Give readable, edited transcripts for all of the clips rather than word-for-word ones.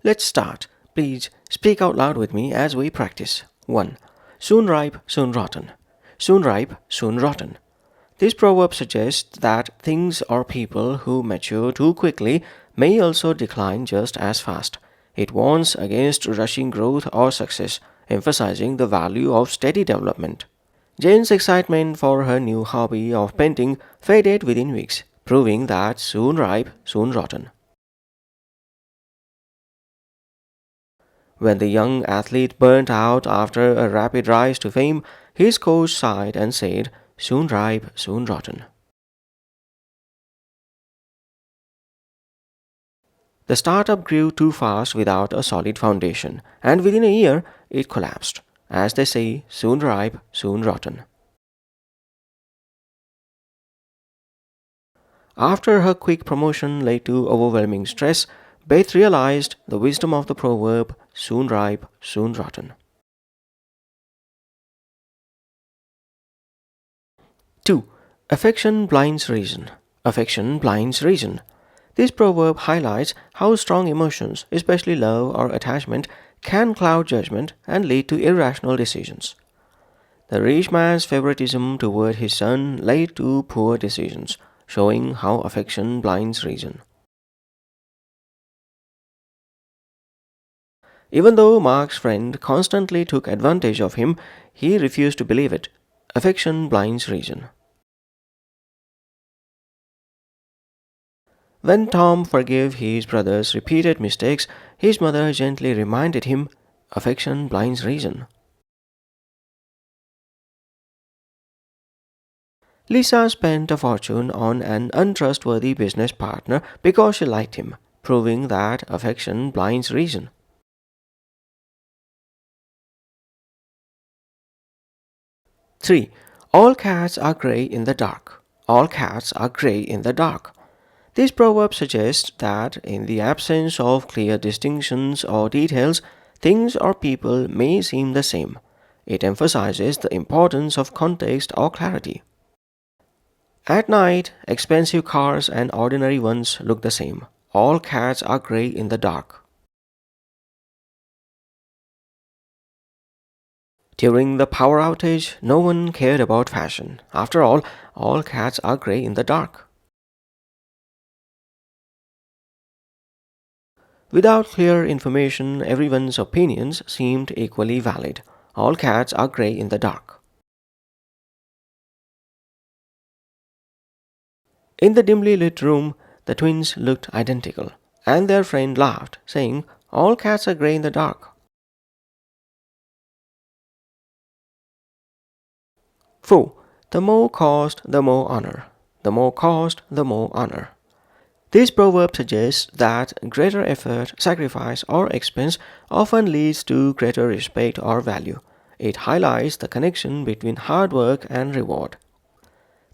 Let's start. Please speak out loud with me as we practice. 1. Soon ripe, soon rotten. Soon ripe, soon rotten. This proverb suggests that things or people who mature too quickly may also decline just as fast. It warns against rushing growth or success, emphasizing the value of steady development. Jane's excitement for her new hobby of painting faded within weeks, proving that soon ripe, soon rotten. When the young athlete burnt out after a rapid rise to fame, his coach sighed and said, "Soon ripe, soon rotten." The startup grew too fast without a solid foundation, and within a year it collapsed. As they say, soon ripe, soon rotten. After her quick promotion led to overwhelming stress, Beth realized the wisdom of the proverb, soon ripe, soon rotten. 2. Affection blinds reason. Affection blinds reason. This proverb highlights how strong emotions, especially love or attachment, can cloud judgment and lead to irrational decisions. The rich man's favoritism toward his son led to poor decisions, showing how affection blinds reason. Even though Mark's friend constantly took advantage of him, he refused to believe it. Affection blinds reason. When Tom forgave his brother's repeated mistakes, his mother gently reminded him, "Affection blinds reason." Lisa spent a fortune on an untrustworthy business partner because she liked him, proving that affection blinds reason. 3. All cats are grey in the dark. All cats are grey in the dark. This proverb suggests that in the absence of clear distinctions or details, things or people may seem the same. It emphasizes the importance of context or clarity. At night, expensive cars and ordinary ones look the same. All cats are grey in the dark. During the power outage, no one cared about fashion. After all cats are grey in the dark. Without clear information, everyone's opinions seemed equally valid. All cats are grey in the dark. In the dimly lit room, the twins looked identical, and their friend laughed, saying, "All cats are grey in the dark." 4. The more cost, the more honor. The more cost, the more honor. This proverb suggests that greater effort, sacrifice, or expense often leads to greater respect or value. It highlights the connection between hard work and reward.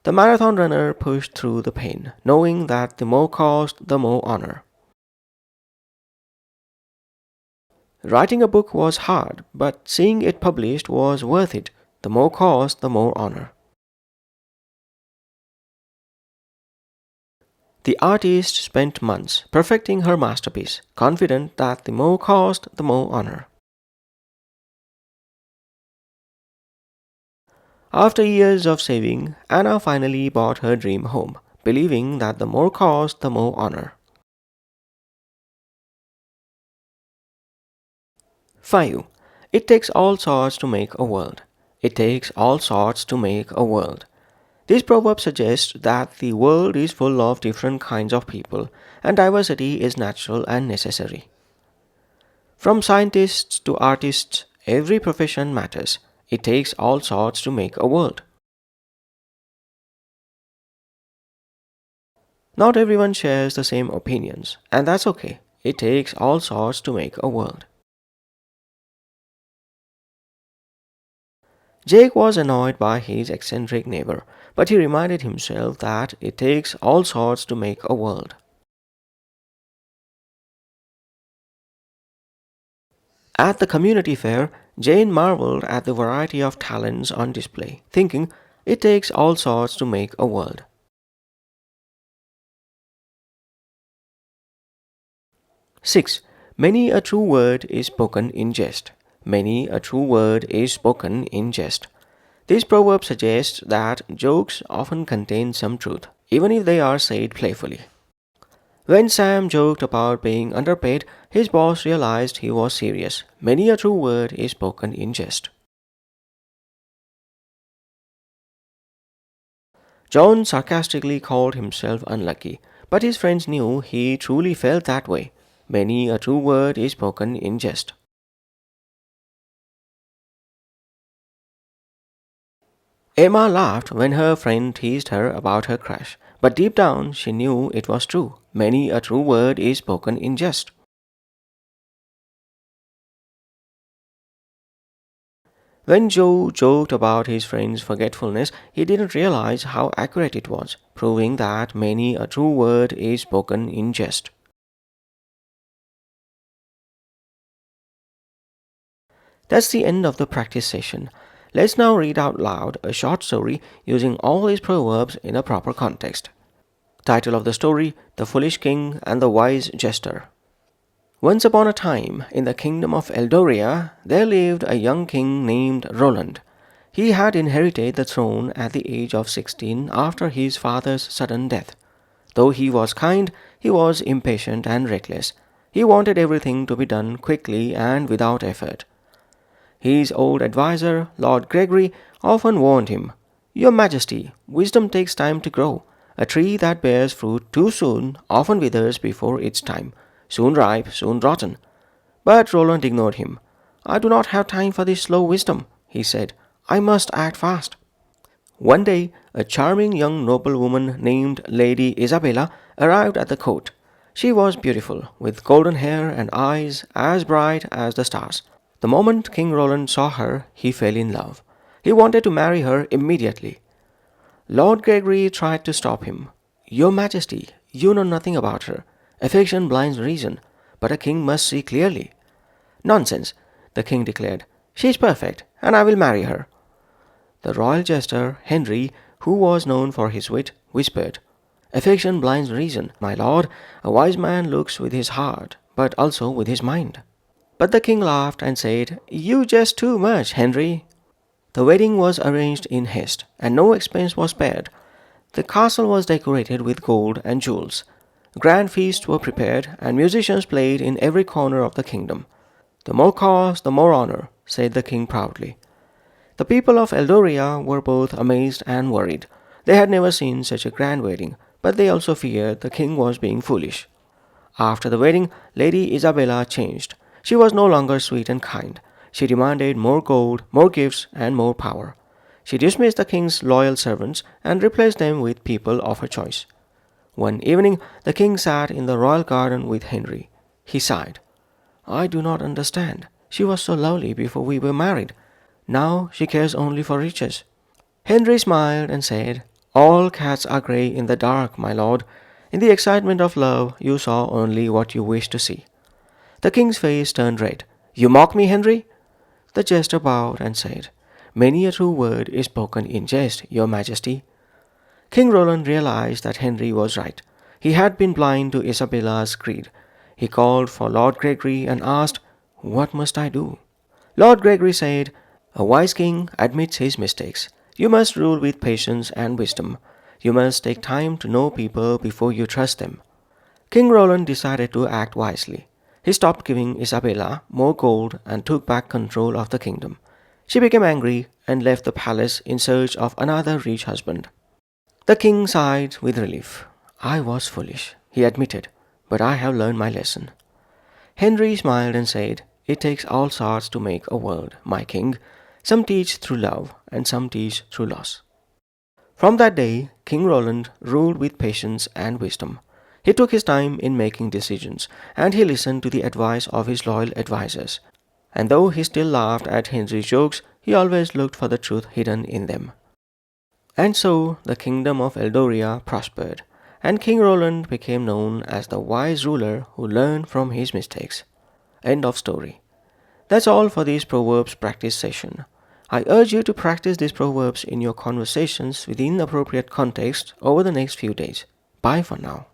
The marathon runner pushed through the pain, knowing that the more cost, the more honor. Writing a book was hard, but seeing it published was worth it. The more cost, the more honor. The artist spent months perfecting her masterpiece, confident that the more cost, the more honor. After years of saving, Anna finally bought her dream home, believing that the more cost, the more honor. 5. It takes all sorts to make a world. It takes all sorts to make a world. This proverb suggests that the world is full of different kinds of people, and diversity is natural and necessary. From scientists to artists, every profession matters. It takes all sorts to make a world. Not everyone shares the same opinions, and that's okay. It takes all sorts to make a world. Jake was annoyed by his eccentric neighbor, but he reminded himself that it takes all sorts to make a world. At the community fair, Jane marveled at the variety of talents on display, thinking, it takes all sorts to make a world. 6. Many a true word is spoken in jest. Many a true word is spoken in jest. This proverb suggests that jokes often contain some truth, even if they are said playfully. When Sam joked about being underpaid, his boss realized he was serious. Many a true word is spoken in jest. John sarcastically called himself unlucky, but his friends knew he truly felt that way. Many a true word is spoken in jest. Emma laughed when her friend teased her about her crush, but deep down she knew it was true. Many a true word is spoken in jest. When Joe joked about his friend's forgetfulness, he didn't realize how accurate it was, proving that many a true word is spoken in jest. That's the end of the practice session. Let's now read out loud a short story using all these proverbs in a proper context. Title of the story: The Foolish King and the Wise Jester. Once upon a time, in the kingdom of Eldoria, there lived a young king named Roland. He had inherited the throne at the age of 16 after his father's sudden death. Though he was kind, he was impatient and reckless. He wanted everything to be done quickly and without effort. His old adviser, Lord Gregory, often warned him, "Your Majesty, wisdom takes time to grow. A tree that bears fruit too soon often withers before its time, soon ripe, soon rotten." But Roland ignored him. "I do not have time for this slow wisdom," he said. "I must act fast." One day, a charming young noblewoman named Lady Isabella arrived at the court. She was beautiful, with golden hair and eyes as bright as the stars. The moment King Roland saw her, he fell in love. He wanted to marry her immediately. Lord Gregory tried to stop him. "Your Majesty, you know nothing about her. Affection blinds reason, but a king must see clearly." "Nonsense," the king declared. "She is perfect, and I will marry her." The royal jester, Henry, who was known for his wit, whispered, "Affection blinds reason, my lord. A wise man looks with his heart, but also with his mind." But the king laughed and said, "You jest too much, Henry." The wedding was arranged in haste, and no expense was spared. The castle was decorated with gold and jewels. Grand feasts were prepared, and musicians played in every corner of the kingdom. "The more cause, the more honor," said the king proudly. The people of Eldoria were both amazed and worried. They had never seen such a grand wedding, but they also feared the king was being foolish. After the wedding, Lady Isabella changed. She was no longer sweet and kind. She demanded more gold, more gifts, and more power. She dismissed the king's loyal servants and replaced them with people of her choice. One evening, the king sat in the royal garden with Henry. He sighed. "I do not understand. She was so lovely before we were married. Now she cares only for riches." Henry smiled and said, "All cats are grey in the dark, my lord. In the excitement of love, you saw only what you wished to see." The king's face turned red. "You mock me, Henry?" The jester bowed and said, "Many a true word is spoken in jest, your Majesty." King Roland realized that Henry was right. He had been blind to Isabella's greed. He called for Lord Gregory and asked, "What must I do?" Lord Gregory said, "A wise king admits his mistakes. You must rule with patience and wisdom. You must take time to know people before you trust them." King Roland decided to act wisely. He stopped giving Isabella more gold and took back control of the kingdom. She became angry and left the palace in search of another rich husband. The king sighed with relief. "I was foolish," he admitted, "but I have learned my lesson." Henry smiled and said, "It takes all sorts to make a world, my king. Some teach through love, and some teach through loss." From that day, King Roland ruled with patience and wisdom. He took his time in making decisions, and he listened to the advice of his loyal advisers. And though he still laughed at Henry's jokes, he always looked for the truth hidden in them. And so the kingdom of Eldoria prospered, and King Roland became known as the wise ruler who learned from his mistakes. End of story. That's all for this Proverbs practice session. I urge you to practice these proverbs in your conversations within appropriate context over the next few days. Bye for now.